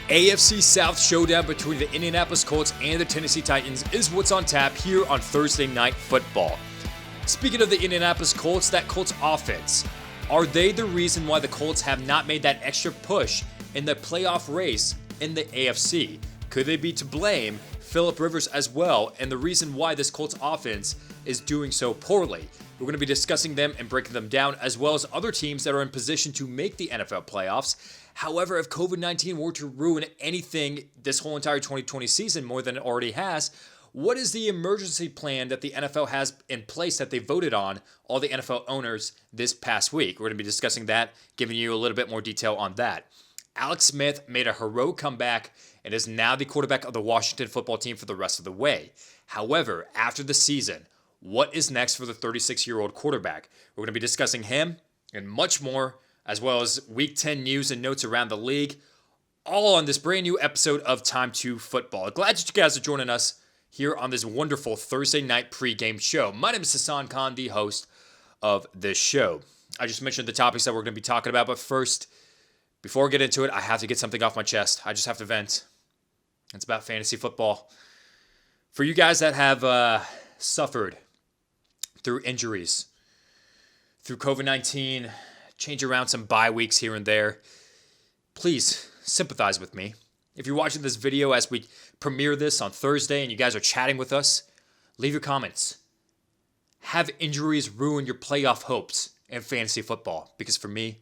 AFC South showdown between the Indianapolis Colts and the Tennessee Titans is what's on tap here on Thursday Night Football. Speaking of the Indianapolis Colts, that Colts offense, are they the reason why the Colts have not made that extra push in the playoff race in the AFC? Could they be to blame Phillip Rivers as well, and the reason why this Colts offense is doing so poorly? We're going to be discussing them and breaking them down, as well as other teams that are in position to make the NFL playoffs. However, if COVID-19 were to ruin anything this whole entire 2020 season more than it already has, what is the emergency plan that the NFL has in place that they voted on, all the NFL owners, this past week? We're going to be discussing that, giving you a little bit more detail on that. Alex Smith made a heroic comeback and is now the quarterback of the Washington football team for the rest of the way. However, after the season, what is next for the 36-year-old quarterback? We're going to be discussing him and much more, as well as Week 10 news and notes around the league, all on this brand new episode of Time to Football. Glad that you guys are joining us here on this wonderful Thursday night pregame show. My name is Hassan Khan, the host of this show. I just mentioned the topics that we're going to be talking about, but first, before I get into it, I have to get something off my chest. I just have to vent. It's about fantasy football. For you guys that have suffered through injuries, through COVID-19, change around some bye weeks here and there, please sympathize with me. If you're watching this video as we premiere this on Thursday and you guys are chatting with us, leave your comments. Have injuries ruin your playoff hopes in fantasy football? Because for me,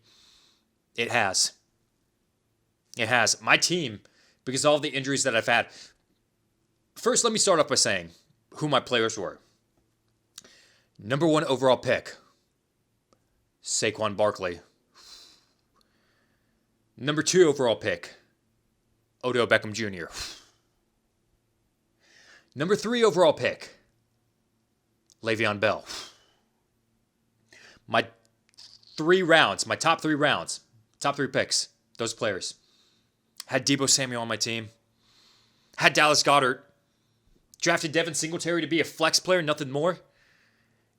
it has. It has. My team, because of all the injuries that I've had. First, let me start off by saying who my players were. Number 1 overall pick, Saquon Barkley. Number 2 overall pick, Odell Beckham Jr. Number 3 overall pick, Le'Veon Bell. My top 3 rounds, top 3 picks, those players. Had Deebo Samuel on my team. Had Dallas Goedert. Drafted Devin Singletary to be a flex player, nothing more.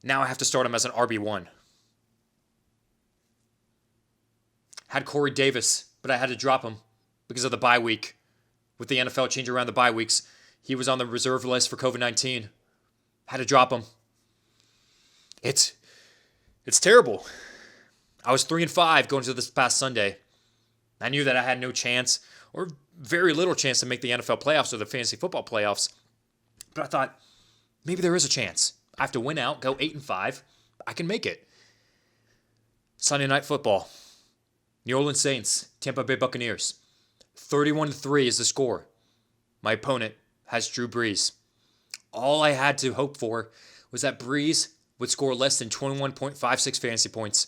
Now I have to start him as an RB1. Had Corey Davis, but I had to drop him because of the bye week. With the NFL changing around the bye weeks, he was on the reserve list for COVID-19. Had to drop him. It's terrible. I was 3-5 going into this past Sunday. I knew that I had no chance, or very little chance to make the NFL playoffs or the fantasy football playoffs. But I thought, maybe there is a chance. I have to win out, go 8-5. I can make it. Sunday Night Football. New Orleans Saints, Tampa Bay Buccaneers. 31-3 is the score. My opponent has Drew Brees. All I had to hope for was that Brees would score less than 21.56 fantasy points.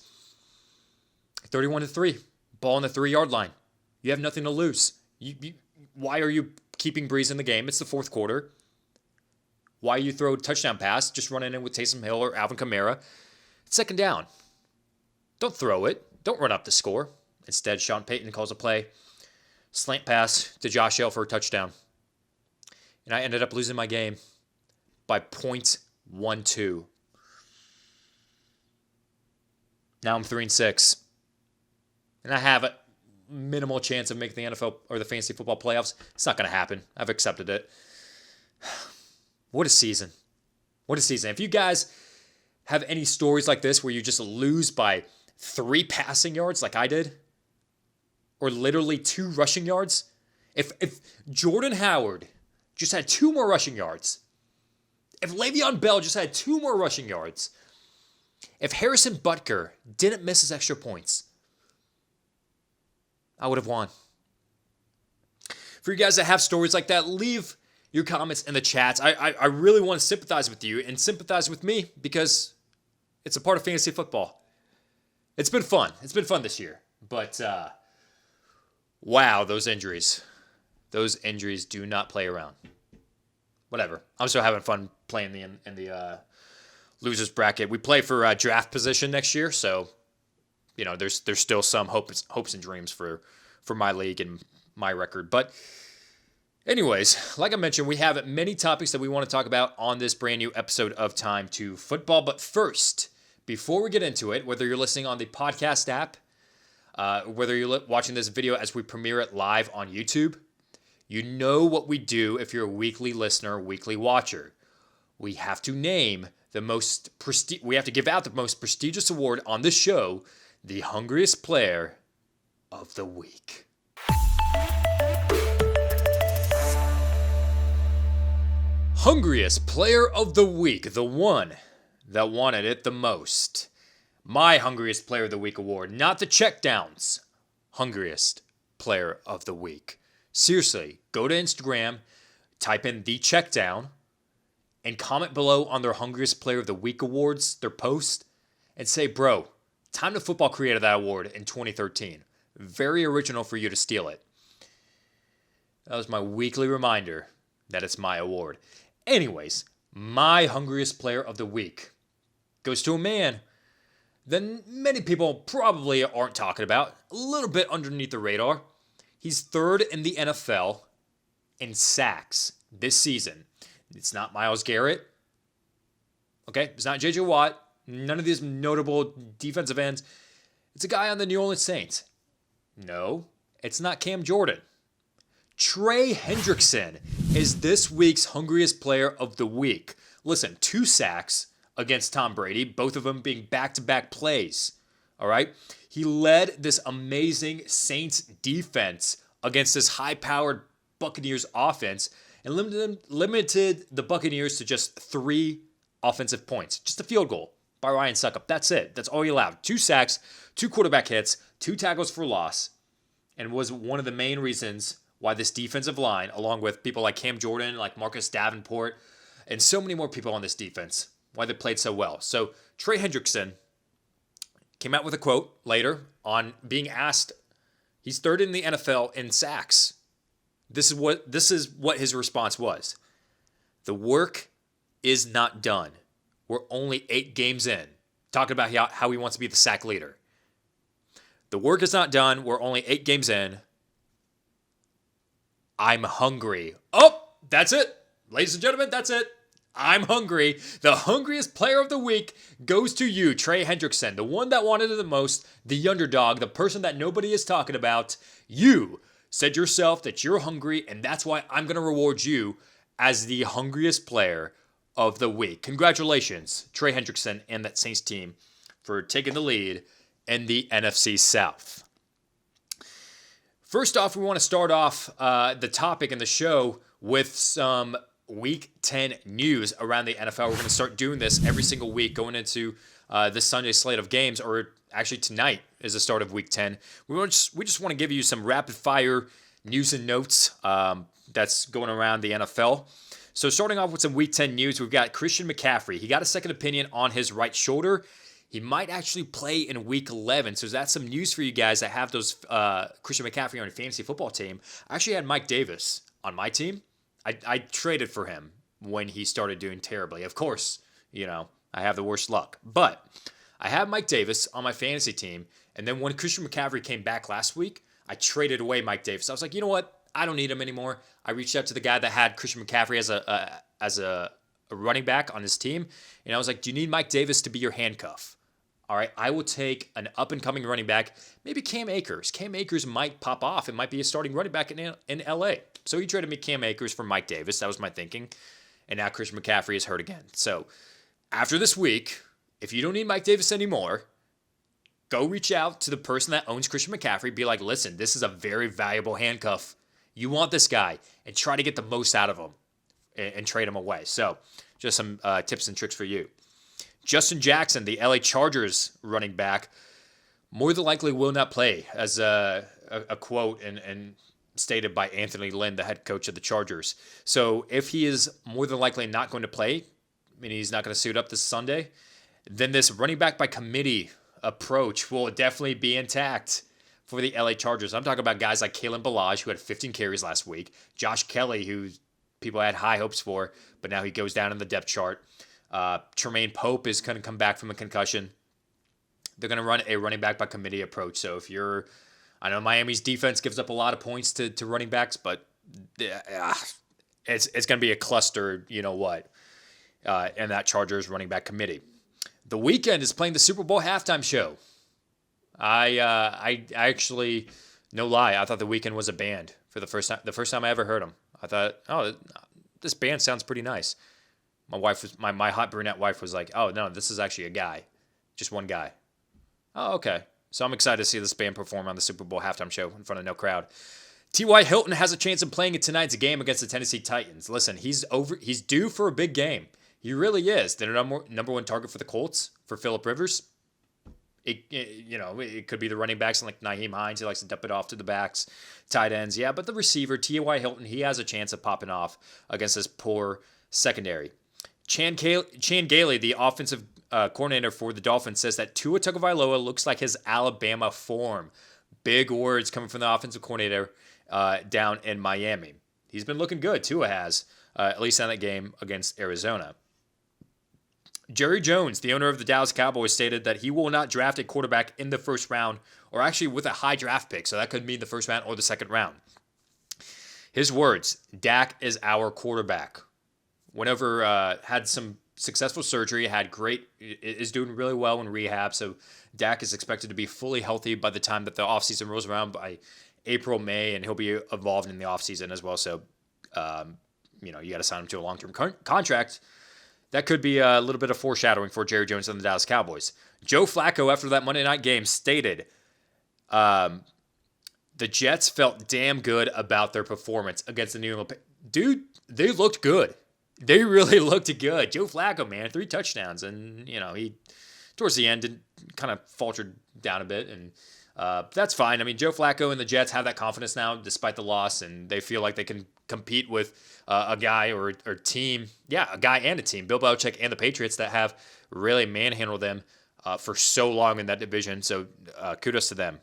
31-3. Ball on the 3-yard line. You have nothing to lose. Why are you keeping Brees in the game? It's the fourth quarter. Why you throw a touchdown pass, just running in with Taysom Hill or Alvin Kamara? It's second down. Don't throw it. Don't run up the score. Instead, Sean Payton calls a play. Slant pass to Josh Allen for a touchdown. And I ended up losing my game by .12. Now I'm 3-6. And I have a minimal chance of making the NFL or the fantasy football playoffs. It's not going to happen. I've accepted it. What a season. What a season. If you guys have any stories like this where you just lose by 3 passing yards like I did, or literally 2 rushing yards, if Jordan Howard just had 2 more rushing yards, if Le'Veon Bell just had 2 more rushing yards, if Harrison Butker didn't miss his extra points, I would have won. For you guys that have stories like that, leave your comments in the chats. I really want to sympathize with you and sympathize with me because it's a part of fantasy football. It's been fun. It's been fun this year. But, wow, those injuries. Those injuries do not play around. Whatever. I'm still having fun playing in the losers bracket. We play for draft position next year, so you know there's still some hopes and dreams for my league and my record. But anyways, like I mentioned, we have many topics that we want to talk about on this brand new episode of Time to Football. But first, before we get into it, whether you're listening on the podcast app, whether you're watching this video as we premiere it live on YouTube, You know what we do if you're a weekly listener, weekly watcher. We have to name we have to give out the most prestigious award on the show, the Hungriest Player of the Week. Hungriest Player of the Week, the one that wanted it the most. My Hungriest Player of the Week award, not the checkdowns. Hungriest Player of the Week. Seriously, go to Instagram, type in the checkdown, and comment below on their Hungriest Player of the Week awards, their post, and say, bro, Time to Football created that award in 2013. Very original for you to steal it. That was my weekly reminder that it's my award. Anyways, my Hungriest Player of the Week goes to a man that many people probably aren't talking about, a little bit underneath the radar. He's third in the NFL in sacks this season. It's not Myles Garrett. Okay, it's not J.J. Watt. None of these notable defensive ends. It's a guy on the New Orleans Saints. No, it's not Cam Jordan. Trey Hendrickson is this week's Hungriest Player of the Week. Listen, 2 sacks against Tom Brady, both of them being back-to-back plays. All right? He led this amazing Saints defense against this high-powered Buccaneers offense and limited the Buccaneers to just 3 offensive points. Just a field goal by Ryan Suckup. That's it. That's all he allowed. 2 sacks, 2 quarterback hits, 2 tackles for loss, and was one of the main reasons why this defensive line, along with people like Cam Jordan, like Marcus Davenport, and so many more people on this defense, why they played so well. So Trey Hendrickson came out with a quote later on being asked, he's third in the NFL in sacks. This is what his response was. The work is not done. We're only 8 games in. Talking about how he wants to be the sack leader. The work is not done. We're only 8 games in. I'm hungry. Oh, that's it. Ladies and gentlemen, that's it. I'm hungry. The Hungriest Player of the Week goes to you, Trey Hendrickson, the one that wanted it the most, the underdog, the person that nobody is talking about. You said yourself that you're hungry, and that's why I'm going to reward you as the Hungriest Player of the Week. Congratulations, Trey Hendrickson and that Saints team for taking the lead in the NFC South. First off, we want to start off the topic in the show with some Week 10 news around the NFL. We're going to start doing this every single week going into this Sunday slate of games, or actually tonight is the start of Week 10. We just want to give you some rapid-fire news and notes that's going around the NFL. So starting off with some Week 10 news, we've got Christian McCaffrey. He got a second opinion on his right shoulder. He might actually play in Week 11. So that's some news for you guys that have those Christian McCaffrey on your fantasy football team. I actually had Mike Davis on my team. I traded for him when he started doing terribly. Of course, I have the worst luck. But I have Mike Davis on my fantasy team. And then when Christian McCaffrey came back last week, I traded away Mike Davis. I was like, you know what? I don't need him anymore. I reached out to the guy that had Christian McCaffrey as a running back on his team. And I was like, do you need Mike Davis to be your handcuff? All right, I will take an up-and-coming running back, maybe Cam Akers. Cam Akers might pop off. It might be a starting running back in L.A. So he traded me Cam Akers for Mike Davis. That was my thinking. And now Christian McCaffrey is hurt again. So after this week, if you don't need Mike Davis anymore, go reach out to the person that owns Christian McCaffrey. Be like, listen, this is a very valuable handcuff. You want this guy, and try to get the most out of him and trade him away. So just some tips and tricks for you. Justin Jackson, the LA Chargers running back, more than likely will not play, as a quote and stated by Anthony Lynn, the head coach of the Chargers. So if he is more than likely not going to play, meaning he's not going to suit up this Sunday, then this running back by committee approach will definitely be intact for the LA Chargers. I'm talking about guys like Kalen Ballage, who had 15 carries last week, Josh Kelly, who people had high hopes for, but now he goes down in the depth chart. Tremaine Pope is going to come back from a concussion. They're going to run a running back by committee approach. So if I know Miami's defense gives up a lot of points to running backs, but it's going to be a cluster, in that Chargers running back committee. The Weeknd is playing the Super Bowl halftime show. I actually, no lie, I thought The Weeknd was a band for the first time I ever heard him. I thought, oh, this band sounds pretty nice. My hot brunette wife was like, oh no, this is actually a guy, just one guy. Oh, okay. So I'm excited to see this band perform on the Super Bowl halftime show in front of no crowd. T.Y. Hilton has a chance of playing in tonight's game against the Tennessee Titans. Listen, he's due for a big game. He really is. The number one target for the Colts, for Phillip Rivers. It could be the running backs like Nyheim Hines. He likes to dump it off to the backs, tight ends. Yeah, but the receiver, T.Y. Hilton, he has a chance of popping off against this poor secondary. Chan Gailey, the offensive coordinator for the Dolphins, says that Tua Tagovailoa looks like his Alabama form. Big words coming from the offensive coordinator down in Miami. He's been looking good. Tua has, at least in that game against Arizona. Jerry Jones, the owner of the Dallas Cowboys, stated that he will not draft a quarterback in the first round, or actually with a high draft pick. So that could mean the first round or the second round. His words, Dak is our quarterback. Whenever had some successful surgery, is doing really well in rehab. So Dak is expected to be fully healthy by the time that the offseason rolls around by April, May, and he'll be involved in the offseason as well. So, you got to sign him to a long-term contract. That could be a little bit of foreshadowing for Jerry Jones and the Dallas Cowboys. Joe Flacco, after that Monday night game, stated the Jets felt damn good about their performance against the New England Patriots. Dude, they looked good. They really looked good. Joe Flacco, man, 3 touchdowns. And, he, towards the end, kind of faltered down a bit. And that's fine. I mean, Joe Flacco and the Jets have that confidence now, despite the loss. And they feel like they can compete with a guy or team. Yeah, a guy and a team. Bill Belichick and the Patriots that have really manhandled them for so long in that division. So kudos to them.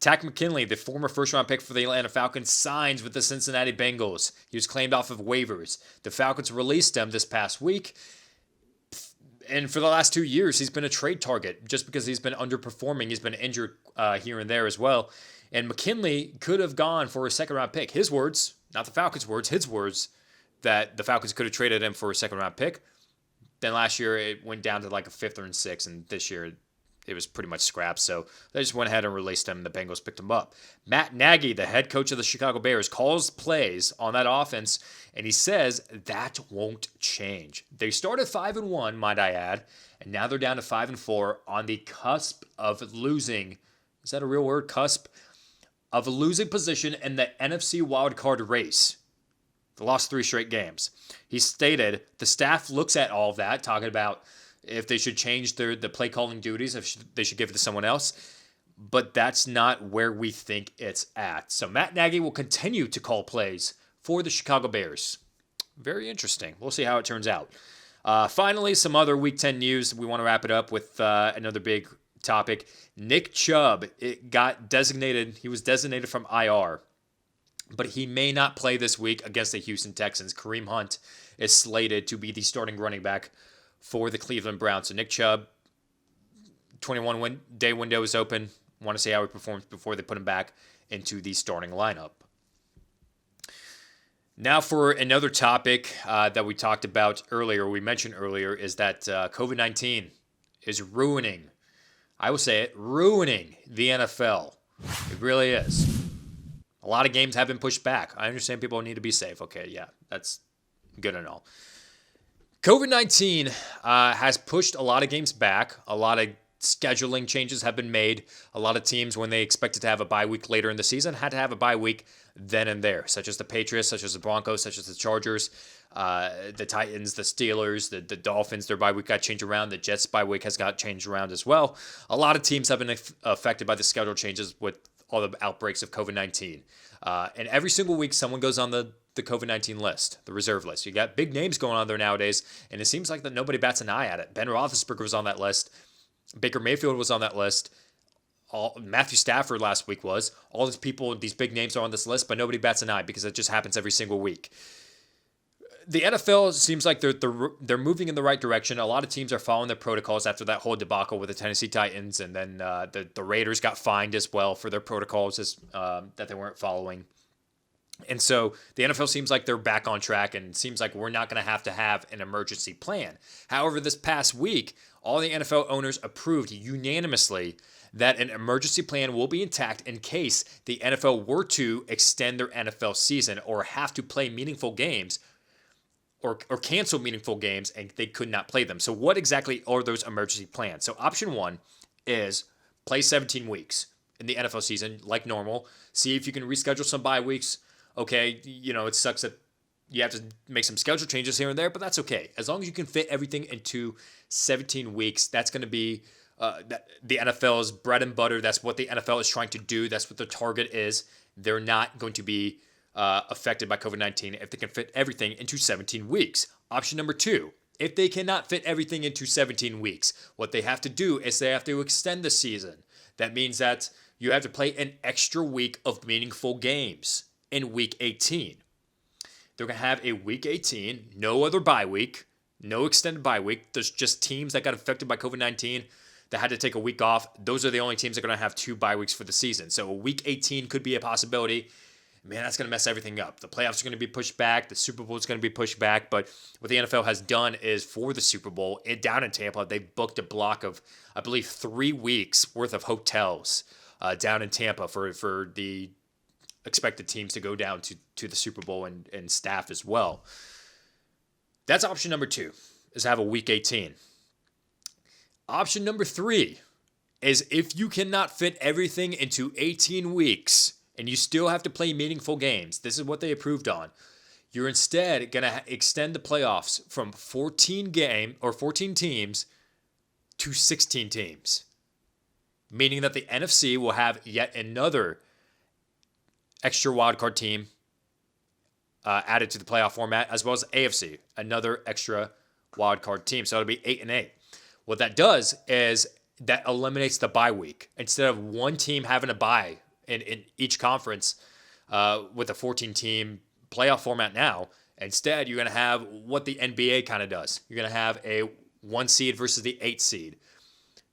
Takk McKinley, the former first-round pick for the Atlanta Falcons, signs with the Cincinnati Bengals. He was claimed off of waivers. The Falcons released him this past week. And for the last 2 years, he's been a trade target just because he's been underperforming. He's been injured here and there as well. And McKinley could have gone for a second-round pick. His words, not the Falcons' words, his words, that the Falcons could have traded him for a second-round pick. Then last year, it went down to like a 5th or 6th, and this year it was pretty much scrapped, so they just went ahead and released him. The Bengals picked him up. Matt Nagy, the head coach of the Chicago Bears, calls plays on that offense, and he says that won't change. They started 5-1, might I add, and now they're down to 5-4 on the cusp of losing. Is that a real word? Cusp of a losing position in the NFC wildcard race. They lost 3 straight games. He stated the staff looks at all of that, talking about if they should change the play calling duties, if they should give it to someone else. But that's not where we think it's at. So Matt Nagy will continue to call plays for the Chicago Bears. Very interesting. We'll see how it turns out. Finally, some other Week 10 news. We want to wrap it up with another big topic. Nick Chubb he was designated from IR, but he may not play this week against the Houston Texans. Kareem Hunt is slated to be the starting running back for the Cleveland Browns. So Nick Chubb, 21-day window is open. Want to see how he performs before they put him back into the starting lineup. Now for another topic that we talked about earlier, we mentioned earlier, is that COVID-19 is ruining, I will say it, ruining the NFL. It really is. A lot of games have been pushed back. I understand people need to be safe. Okay, yeah, that's good and all. COVID-19 has pushed a lot of games back. A lot of scheduling changes have been made. A lot of teams, when they expected to have a bye week later in the season, had to have a bye week then and there, such as the Patriots, such as the Broncos, such as the Chargers, the Titans, the Steelers, the Dolphins. Their bye week got changed around. The Jets' bye week has got changed around as well. A lot of teams have been affected by the schedule changes with all the outbreaks of COVID-19. And every single week, someone goes on the COVID-19 list, the reserve list. You got big names going on there nowadays, and it seems like that nobody bats an eye at it. Ben Roethlisberger was on that list. Baker Mayfield was on that list. Matthew Stafford last week was. All these people, these big names are on this list, but nobody bats an eye because it just happens every single week. The NFL seems like they're moving in the right direction. A lot of teams are following their protocols after that whole debacle with the Tennessee Titans, and then the Raiders got fined as well for their protocols that they weren't following. And so the NFL seems like they're back on track and seems like we're not going to have an emergency plan. However, this past week, all the NFL owners approved unanimously that an emergency plan will be intact in case the NFL were to extend their NFL season or have to play meaningful games or cancel meaningful games and they could not play them. So what exactly are those emergency plans? So option one is play 17 weeks in the NFL season like normal. See if you can reschedule some bye weeks. Okay, it sucks that you have to make some schedule changes here and there, but that's okay. As long as you can fit everything into 17 weeks, that's going to be the NFL's bread and butter. That's what the NFL is trying to do. That's what their target is. They're not going to be affected by COVID-19 if they can fit everything into 17 weeks. Option number two, if they cannot fit everything into 17 weeks, what they have to do is they have to extend the season. That means that you have to play an extra week of meaningful games in week 18. They're going to have a week 18, no other bye week, no extended bye week. There's just teams that got affected by COVID-19 that had to take a week off. Those are the only teams that are going to have 2 bye weeks for the season. So a week 18 could be a possibility. Man, that's going to mess everything up. The playoffs are going to be pushed back. The Super Bowl is going to be pushed back. But what the NFL has done is for the Super Bowl, down in Tampa, they booked a block of, I believe, 3 weeks worth of hotels down in Tampa for the expected teams to go down to the Super Bowl and staff as well. That's option number 2, is have a week 18. Option number 3 is if you cannot fit everything into 18 weeks and you still have to play meaningful games, this is what they approved on. You're instead going to extend the playoffs from 14 teams to 16 teams, meaning that the NFC will have yet another extra wildcard team added to the playoff format, as well as AFC, another extra wildcard team. So it'll be 8-8. What that does is that eliminates the bye week. Instead of one team having a bye in each conference with a 14-team playoff format now, instead you're going to have what the NBA kind of does. You're going to have a 1 seed versus the 8 seed,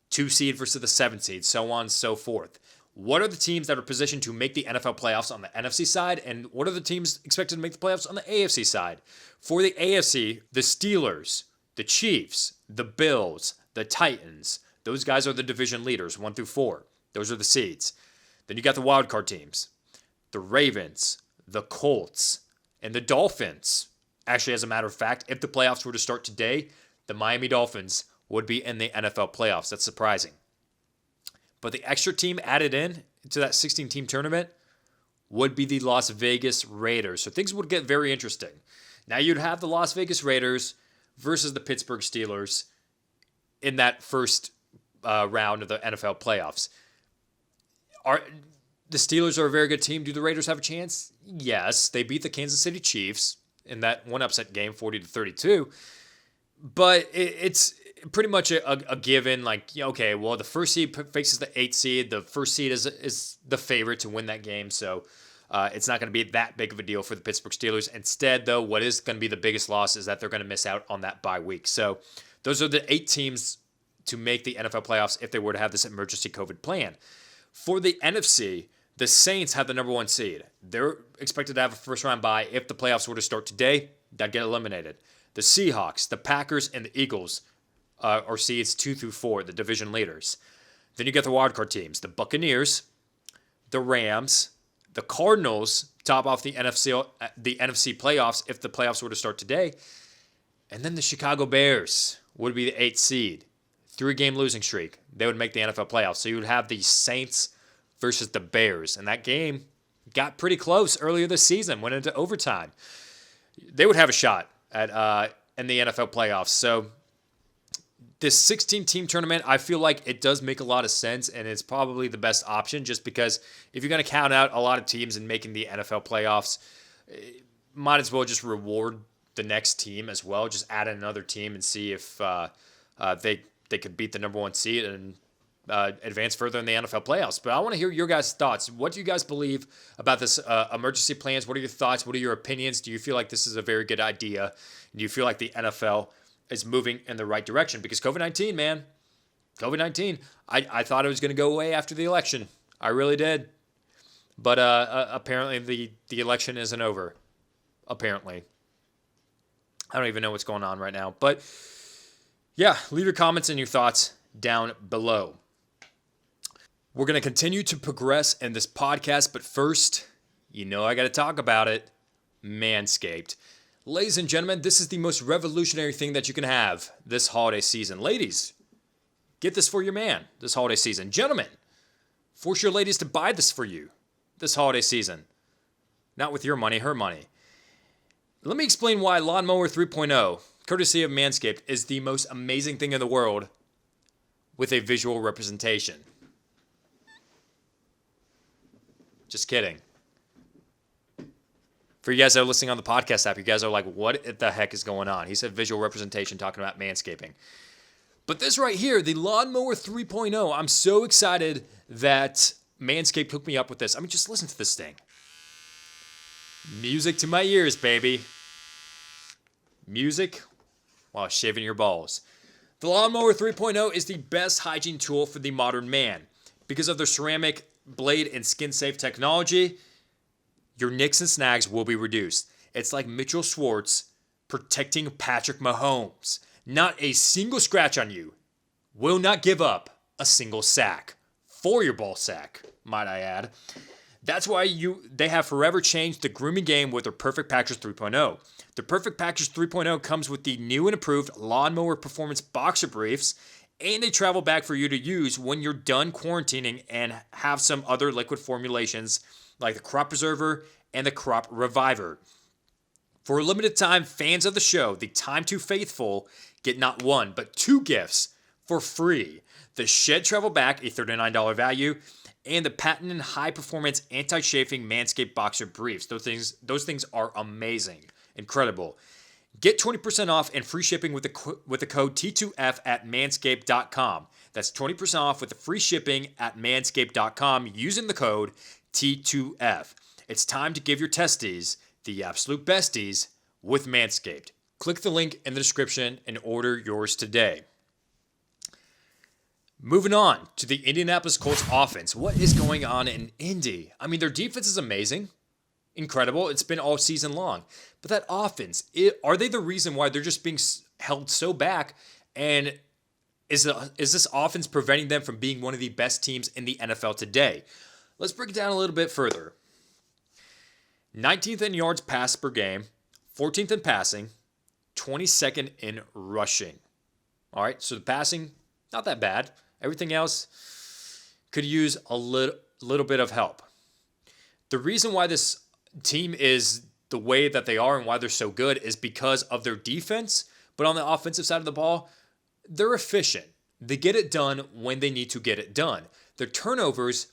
2 seed versus the 7 seed, so on and so forth. What are the teams that are positioned to make the NFL playoffs on the NFC side, and what are the teams expected to make the playoffs on the AFC side? For the AFC, the Steelers, the Chiefs, the Bills, the Titans, those guys are the division leaders, 1 through 4. Those are the seeds. Then you got the wildcard teams, the Ravens, the Colts, and the Dolphins. Actually, as a matter of fact, if the playoffs were to start today, the Miami Dolphins would be in the NFL playoffs. That's surprising. But the extra team added in to that 16-team tournament would be the Las Vegas Raiders. So things would get very interesting. Now you'd have the Las Vegas Raiders versus the Pittsburgh Steelers in that first round of the NFL playoffs. The Steelers are a very good team. Do the Raiders have a chance? Yes. They beat the Kansas City Chiefs in that one upset game, 40-32. But it's pretty much a given, like, okay, well, the first seed faces the 8th seed. The first seed is the favorite to win that game, so it's not going to be that big of a deal for the Pittsburgh Steelers. Instead, though, what is going to be the biggest loss is that they're going to miss out on that bye week. So those are the 8 teams to make the NFL playoffs if they were to have this emergency COVID plan. For the NFC, the Saints have the number 1 seed. They're expected to have a first-round bye. If the playoffs were to start today, that'd get eliminated. The Seahawks, the Packers, and the Eagles are seeds 2 through 4, the division leaders. Then you get the wildcard teams, the Buccaneers, the Rams, the Cardinals top off the NFC playoffs if the playoffs were to start today. And then the Chicago Bears would be the 8th seed. 3-game losing streak. They would make the NFL playoffs. So you would have the Saints versus the Bears. And that game got pretty close earlier this season, went into overtime. They would have a shot at in the NFL playoffs. So this 16-team tournament, I feel like it does make a lot of sense, and it's probably the best option just because if you're going to count out a lot of teams in making the NFL playoffs, might as well just reward the next team as well. Just add another team and see if they could beat the number 1 seed and advance further in the NFL playoffs. But I want to hear your guys' thoughts. What do you guys believe about this emergency plans? What are your thoughts? What are your opinions? Do you feel like this is a very good idea? Do you feel like the NFL is moving in the right direction? Because COVID-19, man, I thought it was going to go away after the election. I really did. But apparently the election isn't over. Apparently. I don't even know what's going on right now. But yeah, leave your comments and your thoughts down below. We're going to continue to progress in this podcast, but first, I got to talk about it. Manscaped. Ladies and gentlemen, this is the most revolutionary thing that you can have this holiday season. Ladies, get this for your man this holiday season. Gentlemen, force your ladies to buy this for you this holiday season. Not with your money, her money. Let me explain why Lawnmower 3.0, courtesy of Manscaped, is the most amazing thing in the world with a visual representation. Just kidding. For you guys that are listening on the podcast app, you guys are like, what the heck is going on? He said visual representation talking about manscaping. But this right here, the Lawnmower 3.0, I'm so excited that Manscaped hooked me up with this. I mean, just listen to this thing. Music to my ears, baby. Music while shaving your balls. The Lawnmower 3.0 is the best hygiene tool for the modern man. Because of their ceramic blade and skin-safe technology, your nicks and snags will be reduced. It's like Mitchell Schwartz protecting Patrick Mahomes. Not a single scratch on you. Will not give up a single sack. For your ball sack, might I add. That's why they have forever changed the grooming game with their Perfect Package 3.0. The Perfect Package 3.0 comes with the new and improved Lawnmower Performance Boxer Briefs, and a travel bag for you to use when you're done quarantining and have some other liquid formulations like the Crop Preserver and the Crop Reviver. For a limited time, fans of the show, the Time Too Faithful, get not one, but two gifts for free. The Shed Travel Bag, a $39 value, and the patented high-performance anti-chafing Manscaped Boxer Briefs. Those things are amazing. Incredible. Get 20% off and free shipping with the code T2F at manscaped.com. That's 20% off with the free shipping at manscaped.com using the code T2F. It's time to give your testes the absolute besties with Manscaped. Click the link in the description and order yours today. Moving on to the Indianapolis Colts offense. What is going on in Indy? I mean, their defense is amazing. Incredible. It's been all season long. But that offense, are they the reason why they're just being held so back? And is this offense preventing them from being one of the best teams in the NFL today? Let's break it down a little bit further. 19th in yards passed per game, 14th in passing, 22nd in rushing. All right, so the passing, not that bad. Everything else could use a little bit of help. The reason why this team is the way that they are and why they're so good is because of their defense. But on the offensive side of the ball, they're efficient. They get it done when they need to get it done. Their turnovers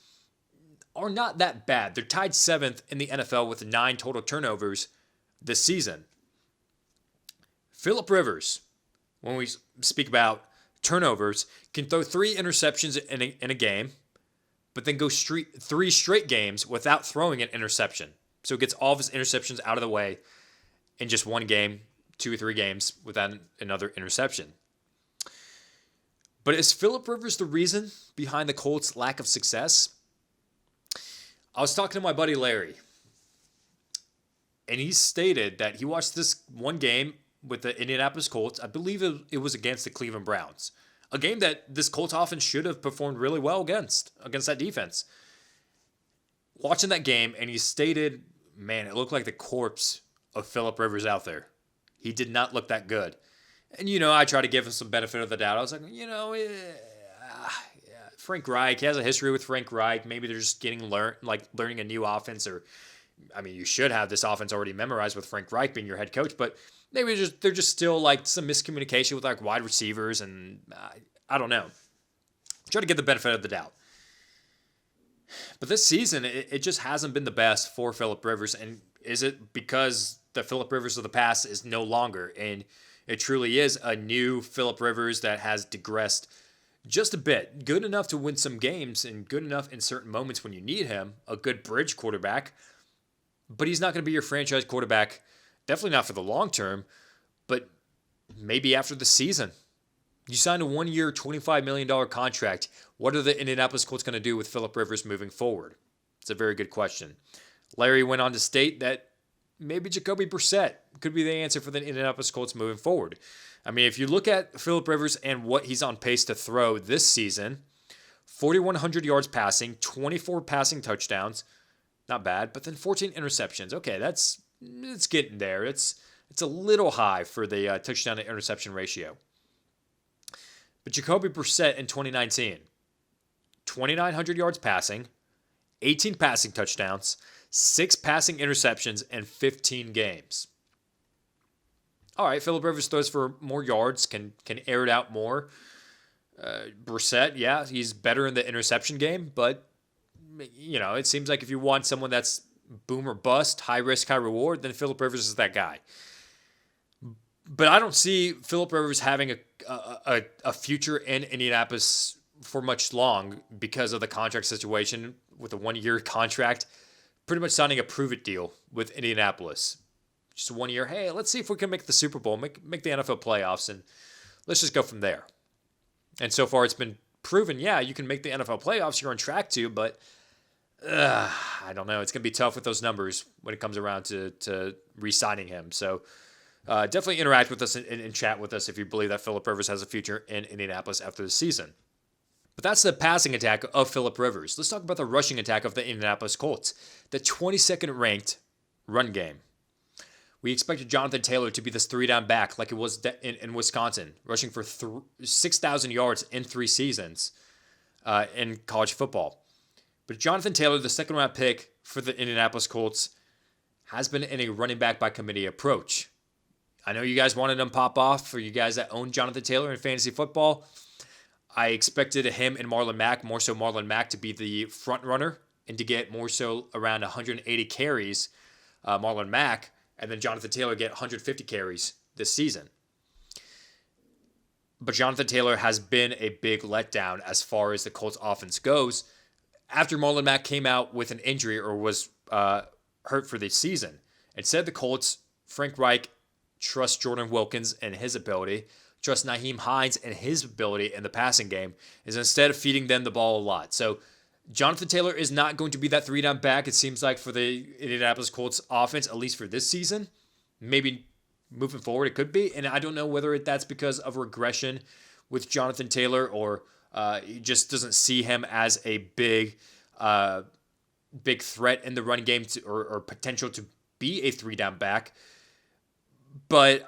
are not that bad. They're tied 7th in the NFL with 9 total turnovers this season. Phillip Rivers, when we speak about turnovers, can throw 3 interceptions in a game, but then go 3 straight games without throwing an interception. So he gets all of his interceptions out of the way in just one game, 2 or 3 games without another interception. But is Phillip Rivers the reason behind the Colts' lack of success? I was talking to my buddy Larry, and he stated that he watched this one game with the Indianapolis Colts. I believe it was against the Cleveland Browns, a game that this Colts offense should have performed really well against that defense. Watching that game, and he stated, man, it looked like the corpse of Phillip Rivers out there. He did not look that good. And, I try to give him some benefit of the doubt. I was like, Frank Reich, he has a history with Frank Reich. Maybe they're just learning a new offense, or, you should have this offense already memorized with Frank Reich being your head coach, but maybe they're just still some miscommunication with wide receivers, and I don't know. Try to get the benefit of the doubt. But this season, it just hasn't been the best for Phillip Rivers. And is it because the Phillip Rivers of the past is no longer? And it truly is a new Phillip Rivers that has digressed just a bit. Good enough to win some games and good enough in certain moments when you need him. A good bridge quarterback. But he's not going to be your franchise quarterback. Definitely not for the long term. But maybe after the season. You signed a 1-year, $25 million contract. What are the Indianapolis Colts going to do with Phillip Rivers moving forward? It's a very good question. Larry went on to state that maybe Jacoby Brissett could be the answer for the Indianapolis Colts moving forward. I mean, if you look at Phillip Rivers and what he's on pace to throw this season, 4,100 yards passing, 24 passing touchdowns, not bad, but then 14 interceptions. Okay, it's getting there. It's a little high for the touchdown to interception ratio. But Jacoby Brissett in 2019, 2,900 yards passing, 18 passing touchdowns, 6 passing interceptions, and 15 games. All right, Phillip Rivers throws for more yards, can air it out more. Brissett, yeah, he's better in the interception game, but it seems like if you want someone that's boom or bust, high risk, high reward, then Phillip Rivers is that guy. But I don't see Phillip Rivers having a future in Indianapolis for much long because of the contract situation with a 1-year contract, pretty much signing a prove-it deal with Indianapolis. Just 1 year, hey, let's see if we can make the Super Bowl, make the NFL playoffs, and let's just go from there. And so far it's been proven, yeah, you can make the NFL playoffs, you're on track to, but I don't know. It's going to be tough with those numbers when it comes around to re-signing him. So definitely interact with us and chat with us if you believe that Phillip Rivers has a future in Indianapolis after the season. But that's the passing attack of Phillip Rivers. Let's talk about the rushing attack of the Indianapolis Colts, the 22nd ranked run game. We expected Jonathan Taylor to be this 3-down back like it was in Wisconsin, rushing for 6,000 yards in 3 seasons in college football. But Jonathan Taylor, the second-round pick for the Indianapolis Colts, has been in a running back by committee approach. I know you guys wanted him pop off for you guys that own Jonathan Taylor in fantasy football. I expected him and Marlon Mack, more so Marlon Mack, to be the front runner and to get more so around 180 carries, Marlon Mack, and then Jonathan Taylor get 150 carries this season. But Jonathan Taylor has been a big letdown as far as the Colts offense goes after Marlon Mack came out with an injury or was hurt for the season. Instead, the Colts, Frank Reich, trust Jordan Wilkins and his ability, trust Nyheim Hines and his ability in the passing game, is instead of feeding them the ball a lot. So Jonathan Taylor is not going to be that 3-down back, it seems like, for the Indianapolis Colts offense, at least for this season. Maybe moving forward it could be, and I don't know whether that's because of regression with Jonathan Taylor or he just doesn't see him as a big threat in the run game or potential to be a 3-down back. But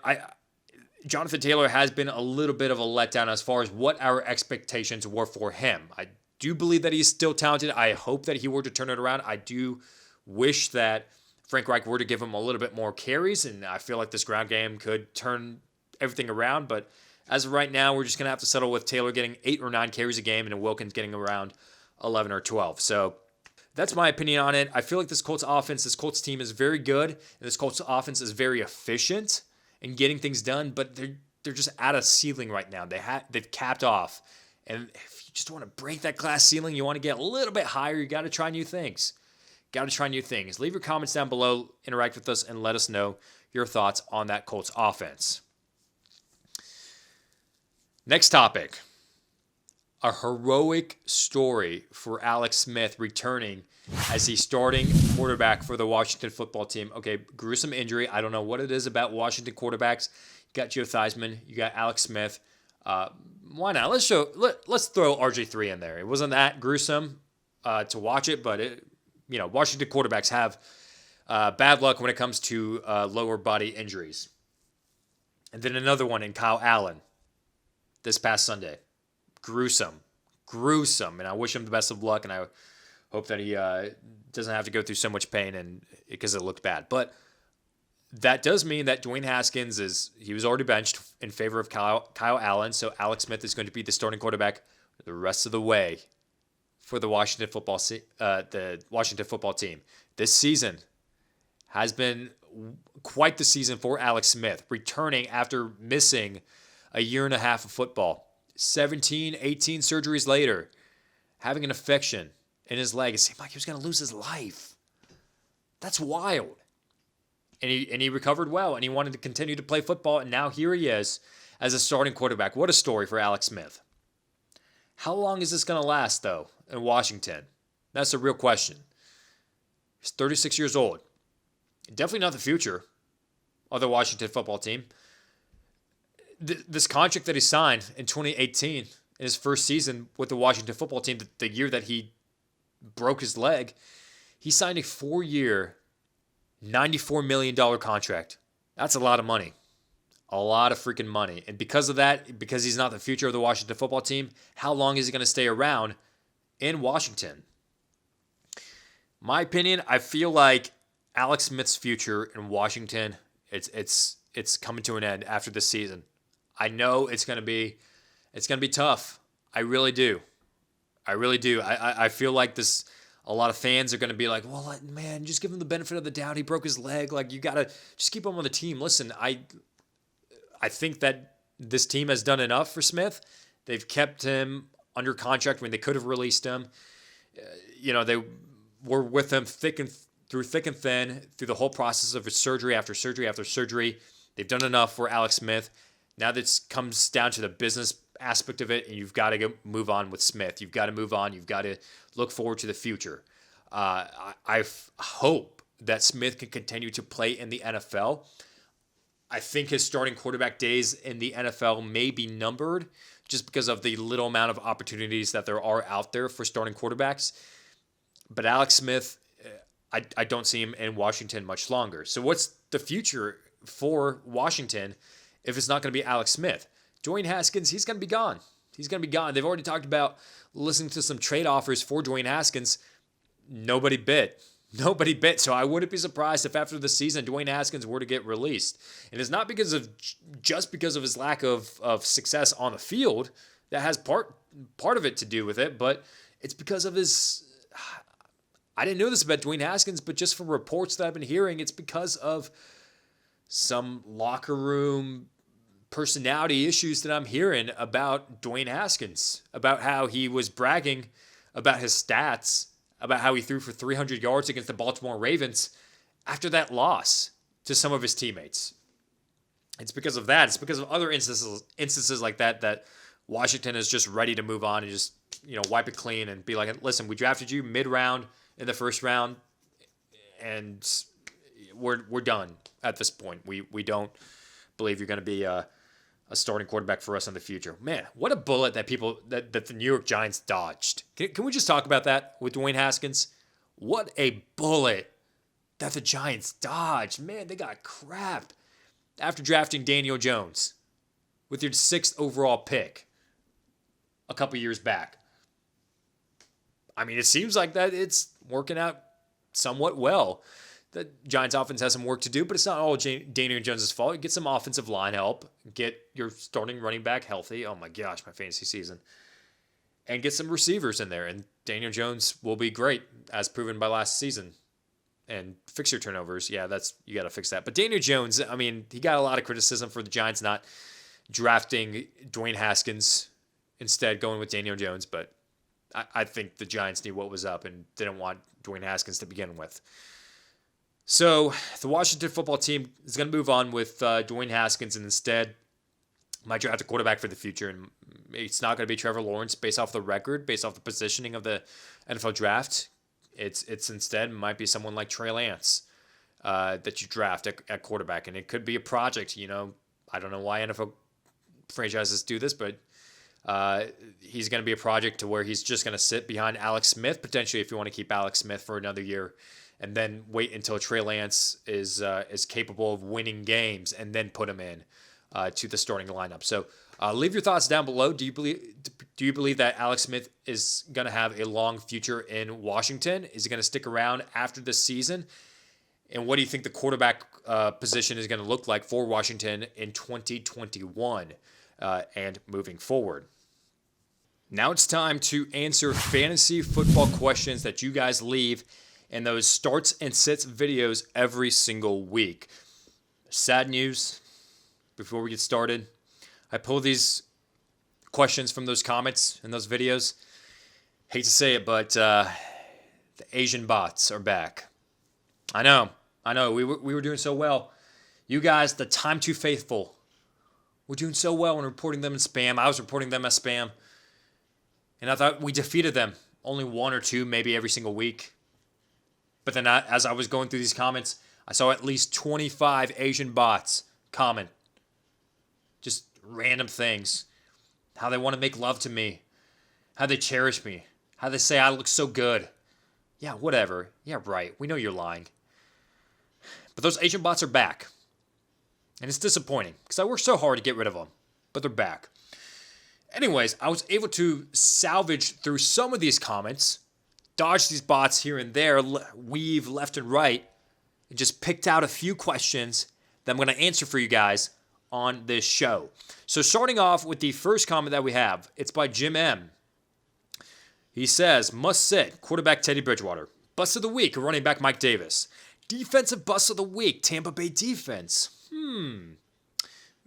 Jonathan Taylor has been a little bit of a letdown as far as what our expectations were for him. I do believe that he's still talented. I hope that he were to turn it around. I do wish that Frank Reich were to give him a little bit more carries, and I feel like this ground game could turn everything around. But as of right now, we're just going to have to settle with Taylor getting 8 or 9 carries a game and Wilkins getting around 11 or 12. So that's my opinion on it. I feel like this Colts offense, this Colts team is very good, and this Colts offense is very efficient in getting things done, but they're just at a ceiling right now. They've capped off. And if you just want to break that glass ceiling, you want to get a little bit higher, you got to try new things. Leave your comments down below, interact with us, and let us know your thoughts on that Colts offense. Next topic. A heroic story for Alex Smith returning as the starting quarterback for the Washington football team. Okay, gruesome injury. I don't know what it is about Washington quarterbacks. You got Joe Theismann. You got Alex Smith. Why not? Let's throw RG3 in there. It wasn't that gruesome to watch it, but Washington quarterbacks have bad luck when it comes to lower body injuries. And then another one in Kyle Allen this past Sunday. Gruesome. And I wish him the best of luck, and I hope that he doesn't have to go through so much pain and because it looked bad. But that does mean that Dwayne Haskins he was already benched in favor of Kyle Allen, so Alex Smith is going to be the starting quarterback the rest of the way for the Washington football team. This season has been quite the season for Alex Smith, returning after missing a year and a half of football. 17, 18 surgeries later, having an infection in his leg. It seemed like he was going to lose his life. That's wild. And he recovered well, and he wanted to continue to play football, and now here he is as a starting quarterback. What a story for Alex Smith. How long is this going to last, though, in Washington? That's the real question. He's 36 years old. Definitely not the future of the Washington football team. This contract that he signed in 2018, in his first season with the Washington football team, the year that he broke his leg, he signed a 4-year, $94 million contract. That's a lot of money. A lot of freaking money. And because of that, because he's not the future of the Washington football team, how long is he going to stay around in Washington? My opinion, I feel like Alex Smith's future in Washington, it's coming to an end after this season. I know it's gonna be tough. I really do. I feel like a lot of fans are gonna be like, well, man, just give him the benefit of the doubt. He broke his leg. Like, you gotta just keep him on the team. Listen, I think that this team has done enough for Smith. They've kept him under contract when they could have released him. They were with him thick and thin through the whole process of his surgery after surgery after surgery. They've done enough for Alex Smith. Now this comes down to the business aspect of it, and you've got to move on with Smith. You've got to move on. You've got to look forward to the future. I hope that Smith can continue to play in the NFL. I think his starting quarterback days in the NFL may be numbered just because of the little amount of opportunities that there are out there for starting quarterbacks. But Alex Smith, I don't see him in Washington much longer. So what's the future for Washington if it's not going to be Alex Smith? Dwayne Haskins, he's going to be gone. He's going to be gone. They've already talked about listening to some trade offers for Dwayne Haskins. Nobody bit. So I wouldn't be surprised if after the season Dwayne Haskins were to get released. And it's not because of his lack of success on the field. That has part of it to do with it, but it's because of his... I didn't know this about Dwayne Haskins, but just from reports that I've been hearing, it's because of some locker room personality issues that I'm hearing about Dwayne Haskins, about how he was bragging about his stats, about how he threw for 300 yards against the Baltimore Ravens after that loss to some of his teammates. It's because of that. It's because of other instances like that Washington is just ready to move on and just, wipe it clean and be like, listen, we drafted you mid-round in the first round, and we're done at this point. We don't believe you're going to be a starting quarterback for us in the future. Man, what a bullet that the New York Giants dodged. Can we just talk about that with Dwayne Haskins? What a bullet that the Giants dodged. Man, they got crapped after drafting Daniel Jones with your 6th overall pick a couple years back. I mean, it seems like that it's working out somewhat well. The Giants offense has some work to do, but it's not all Daniel Jones' fault. Get some offensive line help. Get your starting running back healthy. Oh my gosh, my fantasy season. And get some receivers in there. And Daniel Jones will be great, as proven by last season. And fix your turnovers. Yeah, you got to fix that. But Daniel Jones, I mean, he got a lot of criticism for the Giants not drafting Dwayne Haskins, instead going with Daniel Jones. But I think the Giants knew what was up and didn't want Dwayne Haskins to begin with. So the Washington football team is going to move on with Dwayne Haskins, and instead might draft a quarterback for the future. And it's not going to be Trevor Lawrence based off the record, based off the positioning of the NFL draft. It's instead might be someone like Trey Lance that you draft at quarterback. And it could be a project. I don't know why NFL franchises do this, but he's going to be a project to where he's just going to sit behind Alex Smith, potentially, if you want to keep Alex Smith for another year, and then wait until Trey Lance is capable of winning games, and then put him in to the starting lineup. So leave your thoughts down below. Do you believe that Alex Smith is going to have a long future in Washington? Is he going to stick around after this season? And what do you think the quarterback position is going to look like for Washington in 2021 and moving forward? Now it's time to answer fantasy football questions that you guys leave in those starts and sits videos every single week. Sad news before we get started. I pull these questions from those comments and those videos. Hate to say it, but the Asian bots are back. I know. We were doing so well. You guys, the Time Too Faithful, we're doing so well in reporting them in spam. I was reporting them as spam. And I thought we defeated them. Only one or two, maybe every single week. But then as I was going through these comments, I saw at least 25 Asian bots comment. Just random things. How they want to make love to me. How they cherish me. How they say I look so good. Yeah, whatever. Yeah, right. We know you're lying. But those Asian bots are back. And it's disappointing because I worked so hard to get rid of them. But they're back. Anyways, I was able to salvage through some of these comments, dodge these bots here and there, weave left and right, and just picked out a few questions that I'm going to answer for you guys on this show. So starting off with the first comment that we have, it's by Jim M. He says, must sit, quarterback Teddy Bridgewater. Bust of the week, running back Mike Davis. Defensive bust of the week, Tampa Bay defense.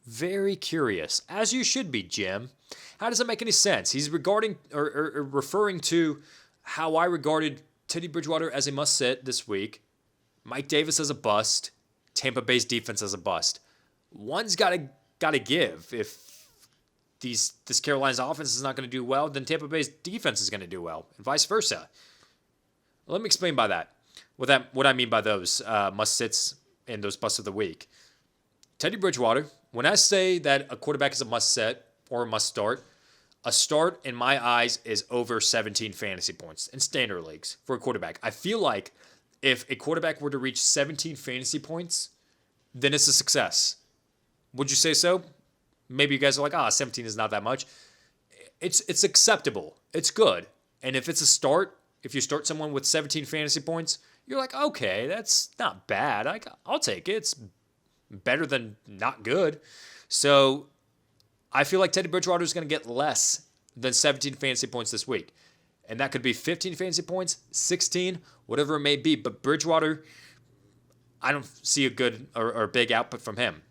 Very curious, as you should be, Jim. How does that make any sense? He's regarding or referring to how I regarded Teddy Bridgewater as a must-sit this week, Mike Davis as a bust, Tampa Bay's defense as a bust. One's got to give. If this Carolina's offense is not going to do well, then Tampa Bay's defense is going to do well, and vice versa. Let me explain by that. What I mean by those must-sits and those busts of the week. Teddy Bridgewater, when I say that a quarterback is a must-sit or a must-start, a start in my eyes is over 17 fantasy points in standard leagues for a quarterback. I feel like if a quarterback were to reach 17 fantasy points, then it's a success. Would you say so? Maybe you guys are like, 17 is not that much. It's acceptable. It's good. And if it's a start, if you start someone with 17 fantasy points, you're like, okay, that's not bad. I'll take it. It's better than not good. So I feel like Teddy Bridgewater is going to get less than 17 fantasy points this week. And that could be 15 fantasy points, 16, whatever it may be. But Bridgewater, I don't see a good or big output from him.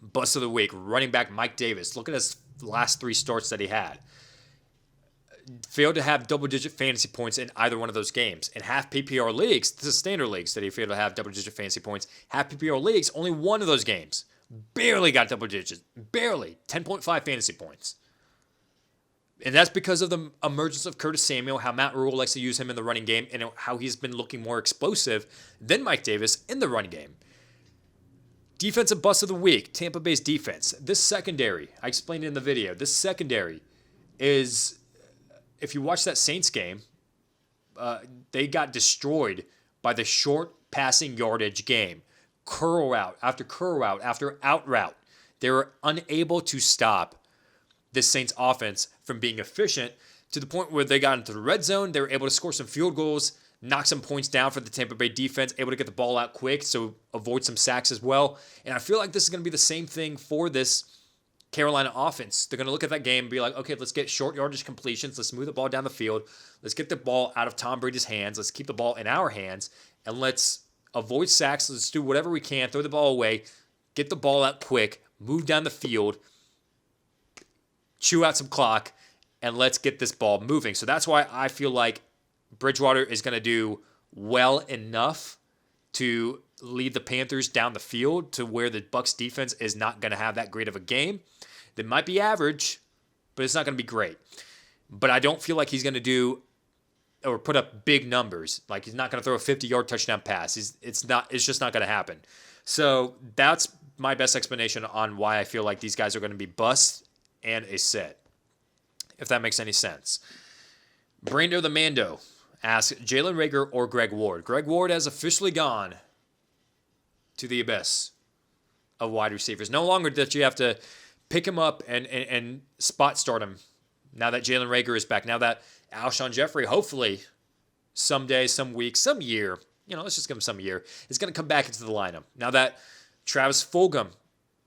Bust of the week, running back Mike Davis. Look at his last 3 starts that he had. Failed to have double-digit fantasy points in either one of those games. In half PPR leagues, this is standard leagues that he failed to have double-digit fantasy points. Half PPR leagues, only one of those games. Barely got double digits. Barely. 10.5 fantasy points. And that's because of the emergence of Curtis Samuel, how Matt Rule likes to use him in the running game, and how he's been looking more explosive than Mike Davis in the running game. Defensive bust of the week, Tampa Bay's defense. This secondary, I explained it in the video, this secondary is, if you watch that Saints game, they got destroyed by the short passing yardage game. Curl route after out route. They were unable to stop this Saints offense from being efficient to the point where they got into the red zone. They were able to score some field goals, knock some points down for the Tampa Bay defense, able to get the ball out quick, so avoid some sacks as well. And I feel like this is going to be the same thing for this Carolina offense. They're going to look at that game and be like, okay, let's get short yardage completions. Let's move the ball down the field. Let's get the ball out of Tom Brady's hands. Let's keep the ball in our hands. And let's avoid sacks. Let's do whatever we can. Throw the ball away. Get the ball out quick. Move down the field. Chew out some clock. And let's get this ball moving. So that's why I feel like Bridgewater is going to do well enough to lead the Panthers down the field to where the Bucs defense is not going to have that great of a game. They might be average, but it's not going to be great. But I don't feel like he's going to do or put up big numbers. Like, he's not going to throw a 50-yard touchdown pass. It's just not going to happen. So that's my best explanation on why I feel like these guys are going to be busts and a sit, if that makes any sense. Brando the Mando asks, Jalen Reagor or Greg Ward? Greg Ward has officially gone to the abyss of wide receivers. No longer that you have to pick him up and spot start him now that Jalen Reagor is back. Now that Alshon Jeffrey, hopefully someday, some week, some year, let's just give him some year, is going to come back into the lineup. Now that Travis Fulgham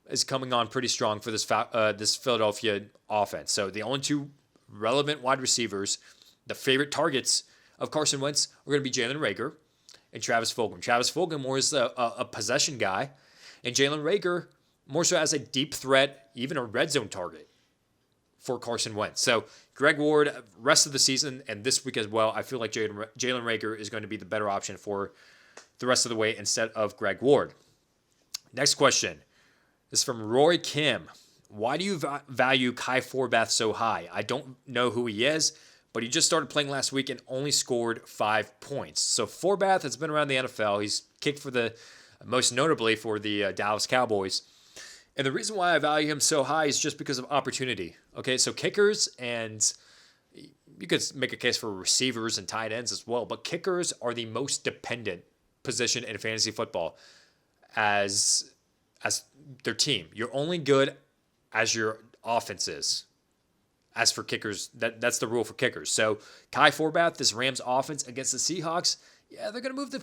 is coming on pretty strong for this Philadelphia offense. So the only 2 relevant wide receivers, the favorite targets of Carson Wentz, are going to be Jalen Reagor and Travis Fulgham. Travis Fulgham more as a possession guy, and Jalen Reagor more so as a deep threat, even a red zone target for Carson Wentz. So Greg Ward, rest of the season and this week as well, I feel like Jalen Reagor is going to be the better option for the rest of the way instead of Greg Ward. Next question is from Roy Kim. Why do you value Kai Forbath so high? I don't know who he is, but he just started playing last week and only scored 5 points. So Forbath has been around the NFL. He's kicked most notably for the Dallas Cowboys. And the reason why I value him so high is just because of opportunity. Okay, so kickers, and you could make a case for receivers and tight ends as well, but kickers are the most dependent position in fantasy football as their team. You're only good as your offense is. As for kickers, that's the rule for kickers. So Kai Forbath, this Rams offense against the Seahawks, yeah, they're gonna move the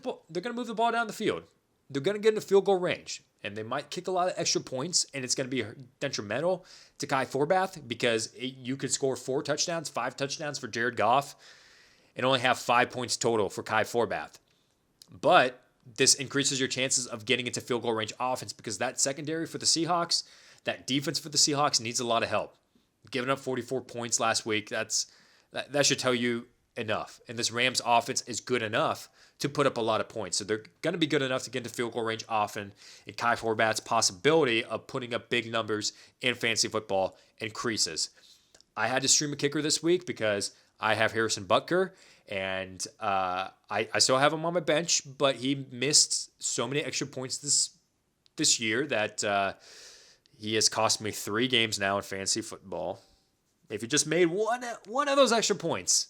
ball down the field. They're gonna get into field goal range, and they might kick a lot of extra points, and it's gonna be detrimental to Kai Forbath because you could score 4 touchdowns, 5 touchdowns for Jared Goff, and only have 5 points total for Kai Forbath. But this increases your chances of getting into field goal range offense because that secondary for the Seahawks, that defense for the Seahawks needs a lot of help. Giving up 44 points last week, that should tell you enough. And this Rams offense is good enough to put up a lot of points. So they're going to be good enough to get into field goal range often. And Kai Forbath's possibility of putting up big numbers in fantasy football increases. I had to stream a kicker this week because I have Harrison Butker, and I still have him on my bench, but he missed so many extra points this year that he has cost me 3 games now in fantasy football. If he just made one of those extra points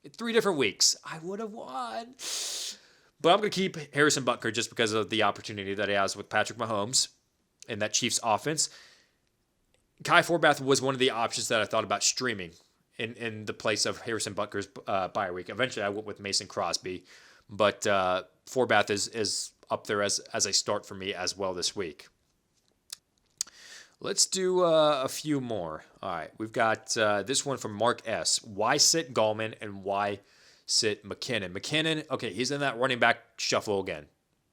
in 3 different weeks, I would have won. But I'm going to keep Harrison Butker just because of the opportunity that he has with Patrick Mahomes and that Chiefs offense. Kai Forbath was one of the options that I thought about streaming in the place of Harrison Butker's bye week. Eventually, I went with Mason Crosby, but Forbath is up there as a start for me as well this week. Let's do a few more. All right, we've got this one from Mark S. Why sit Gallman and why sit McKinnon? McKinnon, okay, he's in that running back shuffle again.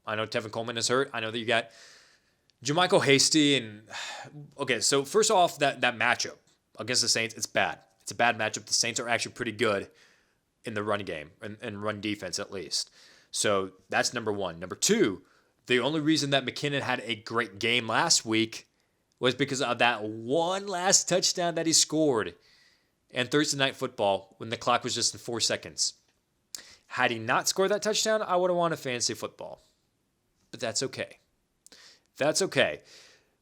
I know Tevin Coleman is hurt. I know that you got Jermichael Hasty. And okay, so first off, that matchup against the Saints, it's bad. It's a bad matchup. The Saints are actually pretty good in the run game and run defense at least. So that's number one. Number two, the only reason that McKinnon had a great game last week was because of that one last touchdown that he scored in Thursday Night Football when the clock was just in 4 seconds. Had he not scored that touchdown, I would have won a fantasy football. But that's okay. That's okay.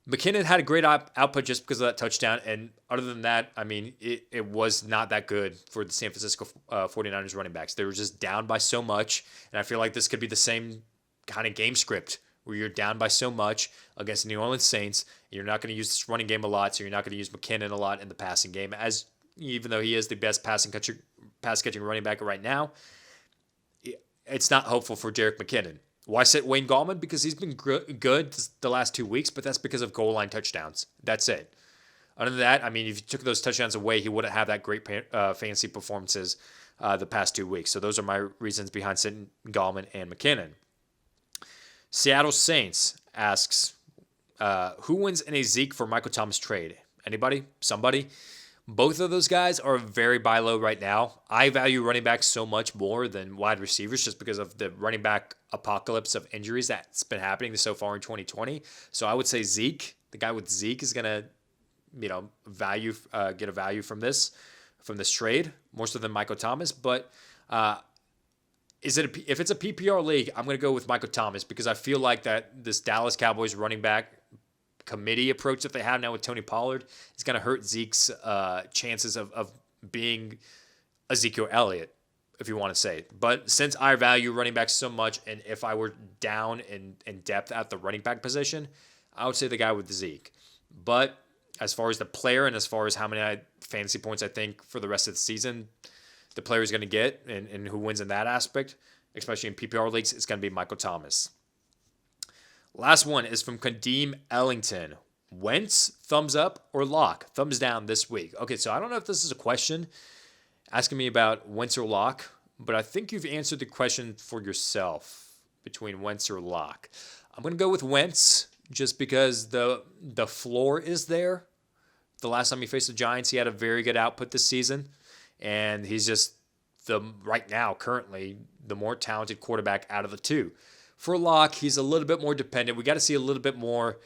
McKinnon had a great output just because of that touchdown, and other than that, I mean, it was not that good for the San Francisco 49ers running backs. They were just down by so much, and I feel like this could be the same kind of game script where you're down by so much against the New Orleans Saints, and you're not going to use this running game a lot, so you're not going to use McKinnon a lot in the passing game, as even though he is the best pass-catching running back right now, it's not hopeful for Jerick McKinnon. Why sit Wayne Gallman? Because he's been good the last 2 weeks, but that's because of goal line touchdowns. That's it. Other than that, I mean, if you took those touchdowns away, he wouldn't have that great fantasy performances the past 2 weeks. So those are my reasons behind sitting Gallman and McKinnon. Seattle Saints asks, who wins in a Zeke for Michael Thomas trade? Anybody? Somebody? Both of those guys are very buy low right now. I value running backs so much more than wide receivers just because of the running back apocalypse of injuries that's been happening so far in 2020. So I would say Zeke, the guy with Zeke, is going to, get a value from this trade more so than Michael Thomas. But if it's a PPR league, I'm going to go with Michael Thomas because I feel like that this Dallas Cowboys running back committee approach that they have now with Tony Pollard is going to hurt Zeke's chances of being Ezekiel Elliott, if you want to say it. But since I value running backs so much, and if I were down in depth at the running back position, I would say the guy with Zeke. But as far as the player and as far as how many fantasy points I think for the rest of the season the player is going to get and who wins in that aspect, especially in PPR leagues, it's going to be Michael Thomas. Last one is from Kadeem Ellington. Wentz, thumbs up or lock? Thumbs down this week. Okay, so I don't know if this is a question asking me about Wentz or lock, but I think you've answered the question for yourself between Wentz or lock. I'm going to go with Wentz just because the floor is there. The last time he faced the Giants, he had a very good output this season, and he's just right now, currently, the more talented quarterback out of the two. For Locke, he's a little bit more dependent. We got to see a little bit more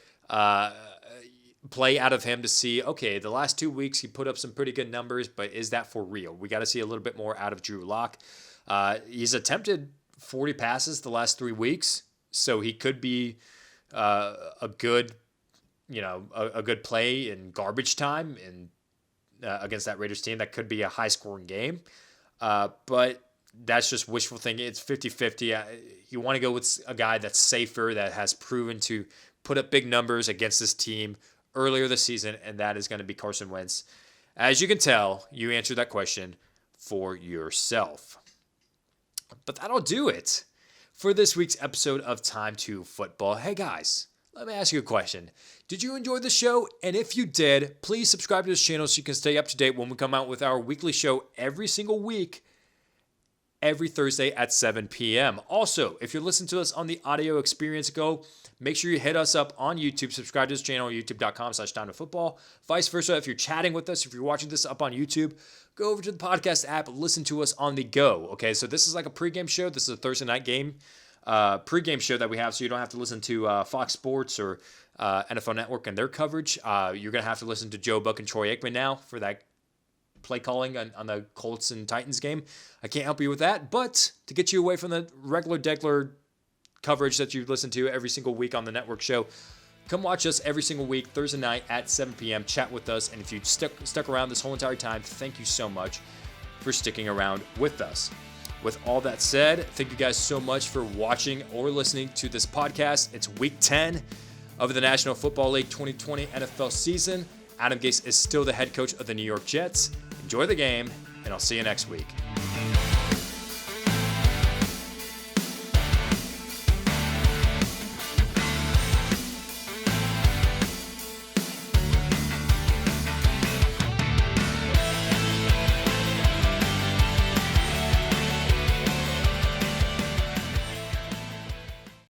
play out of him to see, okay, the last 2 weeks he put up some pretty good numbers, but is that for real? We got to see a little bit more out of Drew Lock. He's attempted 40 passes the last 3 weeks, so he could be a good play in garbage time and against that Raiders team. That could be a high-scoring game, but that's just wishful thinking. It's 50-50. You want to go with a guy that's safer, that has proven to put up big numbers against this team earlier this season, and that is going to be Carson Wentz. As you can tell, you answered that question for yourself. But that'll do it for this week's episode of Time to Football. Hey guys, let me ask you a question. Did you enjoy the show? And if you did, please subscribe to this channel so you can stay up to date when we come out with our weekly show every single week, every Thursday at 7 p.m. Also, if you're listening to us on the audio experience go, make sure you hit us up on YouTube. Subscribe to this channel, youtube.com/timetofutball. Vice versa, if you're chatting with us, if you're watching this up on YouTube, go over to the podcast app, listen to us on the go. Okay, so this is like a pregame show. This is a Thursday night game pregame show that we have, so you don't have to listen to Fox Sports or NFL Network and their coverage. You're going to have to listen to Joe Buck and Troy Aikman now for that play calling on the Colts and Titans game. I can't help you with that, but to get you away from the regular degular coverage that you listen to every single week on the network show, come watch us every single week, Thursday night at 7 p.m. Chat with us, and if you stuck around this whole entire time, thank you so much for sticking around with us. With all that said, thank you guys so much for watching or listening to this podcast. It's week 10 of the National Football League 2020 NFL season. Adam Gase is still the head coach of the New York Jets. Enjoy the game, and I'll see you next week.